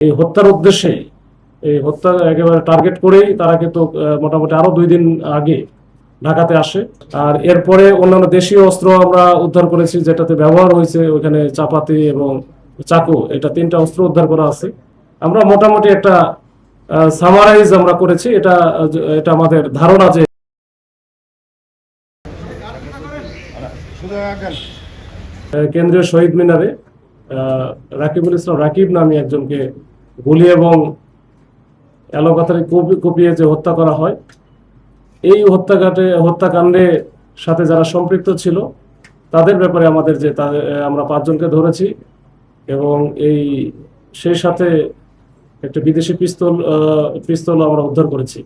এই হত্যার উদ্দেশ্যে এই হত্যা একেবারে টার্গেট করেই তারা কিন্তু মোটামুটি আরো 2 দিন আগে ঢাকাতে আসে। আর এরপরে অন্যান্য দেশীয় অস্ত্র আমরা উদ্ধার করেছি, যেটাতে ব্যবহার হয়েছে ওইখানে চাপাতি এবং চাকু, এটা 3টা অস্ত্র উদ্ধার করা আছে। আমরা মোটামুটি একটা সামারাইজ আমরা করেছি। এটা এটা আমাদের ধারণা যে কেন্দ্রীয় শহীদ মিনারে রাকিবুল ইসলাম রাকিব নামে একজনকে গুলি এবং এলোপাথারি কুপিয়ে যে হত্যা করা হয়, এই হত্যাকাণ্ডে সাথে যারা সম্পৃক্ত ছিল তাদের ব্যাপারে আমাদের যে আমরা 5 জনকে ধরেছি এবং সেই সাথে একটা বিদেশি পিস্তল আমরা উদ্ধার করেছি।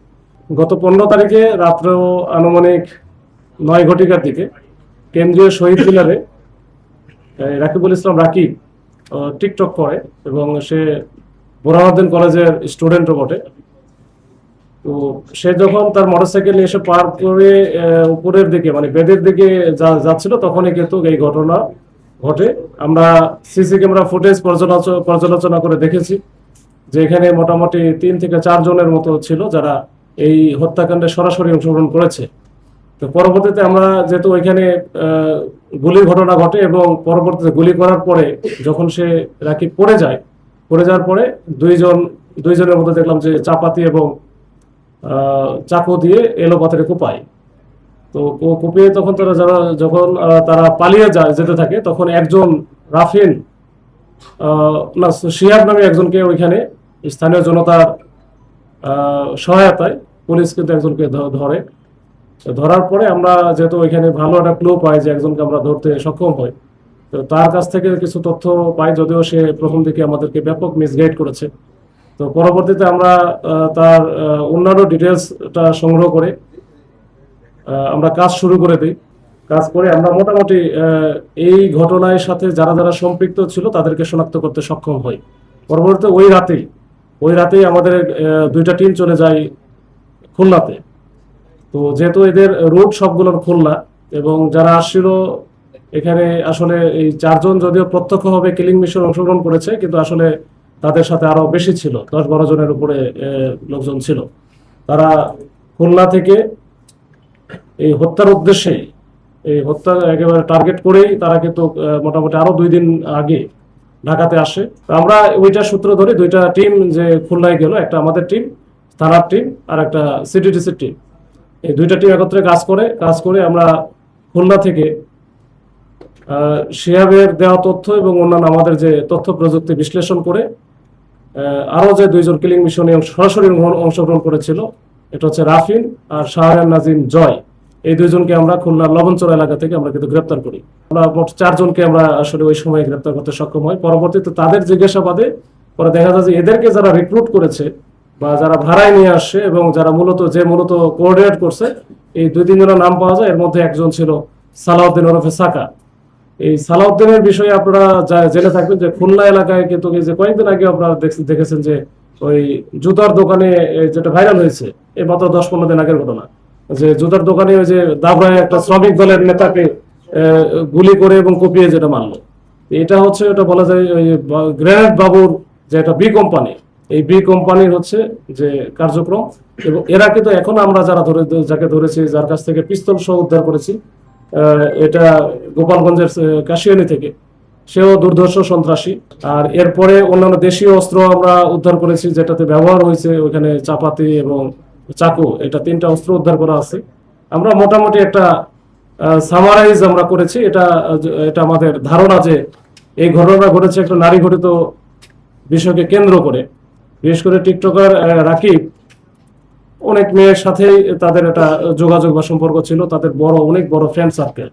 গত 15 তারিখে রাত্র আনুমানিক 9 ঘটিকার দিকে কেন্দ্রীয় শহীদ মিনারে রাকিবুল ইসলাম রাকিব টিকটক করে এবং সে বোরহানুদ্দিন কলেজের স্টুডেন্টও বটে। তো সে যখন তার মোটরসাইকেল এসে পার করে উপরের দিকে মানে বেদের দিকে যাচ্ছিল, তখনই কিন্তু এই ঘটনা ঘটে। আমরা সিসি ক্যামেরা ফুটেজ পর্যালোচনা করে দেখেছি যে এখানে মোটামুটি 3 থেকে 4 জনের মতো ছিল যারা এই হত্যাকাণ্ডে সরাসরি অংশগ্রহণ করেছে। তো পরবর্তীতে আমরা যেহেতু ওইখানে গুলির ঘটনা ঘটে এবং পরবর্তীতে গুলি করার পরে যখন সে রাকিব পড়ে যাওয়ার পরে দুইজনের মধ্যে দেখলাম যে চাপাতি এবং চাকু দিয়ে এলোপাথারি কুপায়। তো কুপিয়ে তখন যখন তারা পালিয়ে যেতে থাকে, তখন একজন রাফিন শিহাব নামে একজনকে ওইখানে স্থানীয় জনতার সহায়তায় পুলিশ কিন্তু একজনকে ধরে। ধরার পরে আমরা যেহেতু ওইখানে ভালো একটা ক্লু পাই যে একজনকে আমরা ধরতে সক্ষম হই, তো তার কাছ থেকে কিছু তথ্য পাই, যদিও সে প্রথম দিকে আমাদেরকে ব্যাপক মিসগাইড করেছে। তো পরবর্তীতে আমরা তার অন্যান্য ডিটেলসটা সংগ্রহ করে আমরা কাজ শুরু করে দিই। কাজ করে আমরা মোটামুটি এই ঘটনার সাথে যারা যারা সম্পৃক্ত ছিল তাদেরকে শনাক্ত করতে সক্ষম হই। পরবর্তীতে ওই রাতেই আমাদের 2টা টিম চলে যায় খুলনাতে। তো যেহেতু এদের রুট সবগুলোর খুলনা এবং যারা আসছিল এখানে আসলে এই 4 জন যদিও প্রত্যক্ষভাবে কিলিং মিশন অংশগ্রহণ করেছে, কিন্তু আসলে তাদের সাথে আরো বেশি ছিল, 10-12 জনের উপরে লোকজন ছিল। তারা খুলনা থেকে এই হত্যার উদ্দেশ্যে এই হত্যা একেবারে টার্গেট করেই তারা কিন্তু মোটামুটি আরো 2 দিন আগে ঢাকাতে আসে। আমরা ওইটা সূত্র ধরে 2টা টিম যে খুলনায় গেল, একটা আমাদের টিম থানার টিম আর একটা সিটিডিসির টিম, এই 2টা টিম একত্রে কাজ করে আমরা খুলনা থেকে শিহাবের দেওয়া তথ্য এবং অন্যান্য আমাদের যে তথ্য প্রযুক্তি বিশ্লেষণ করে আরো যে 2 জন কিলিং মিশনে সরাসরি অংশগ্রহণ করেছিল, এটা হচ্ছে রাফিন আর শাহরান নাজিম জয়, এই 2 জনকে আমরা খুলনার লবণচর এলাকা থেকে আমরা কিন্তু গ্রেপ্তার করি। আমরা মোট 4 জনকে আমরা আসলে ওই সময় গ্রেপ্তার করতে সক্ষম হই। পরবর্তীতে তাদের জিজ্ঞাসাবাদে পরে দেখা যায় যে এদেরকে যারা রিক্রুট করেছে বা যারা ভাড়ায় নিয়ে আসছে এবং যারা মূলত কোঅর্ডিনেট করছে, এই 2-3 জনের নাম পাওয়া যায়। এর মধ্যে একজন ছিল সালাউদ্দিন ওরফে সাকা। এই সালাউদ্দিনের বিষয়ে আপনারা জেনে থাকবেন যে খুলনা এলাকায় কিন্তু যে কয়েকদিন আগে আপনারা দেখেছেন যে ওই জুতার দোকানে যেটা ভাইরাল হয়েছে, এই মাত্র 10-15 দিন আগের ঘটনা, যে জুতার দোকানে ওই যে দাবরায় একটা শ্রমিক দলের নেতাকে গুলি করে এবং কুপিয়ে যেটা মারলো, এটা হচ্ছে ওটা বলা যায় ওই গ্রেনেড বাবুর যে একটা বি কোম্পানি, এই বি কোম্পানির হচ্ছে যে কার্যক্রম। এবং এরা কিন্তু এখন আমরা যাকে ধরেছি, যার কাছ থেকে পিস্তল সহ উদ্ধার করেছি, এটা গোপালগঞ্জের কাশিয়ানী থেকে, সেও দুর্ধর্ষ সন্ত্রাসী। আর এরপরে অন্যান্য দেশীয় অস্ত্র আমরা উদ্ধার করেছি, যেটাতে ব্যবহার হয়েছে ওইখানে চাপাতি এবং চাকু, এটা 3টা অস্ত্র উদ্ধার করা আছে। আমরা মোটামুটি একটা সামারাইজ আমরা করেছি। এটা আমাদের ধারণা যে এই ঘটনা ঘটেছে একটা নারী ঘটিত বিষয়কে কেন্দ্র করে। বিশেষ করে টিকটকার রাকিব অনেক মেয়ের সাথেই তাদের একটা যোগাযোগ বা সম্পর্ক ছিল, তাদের অনেক বড় ফ্রেন্ড সার্কেল।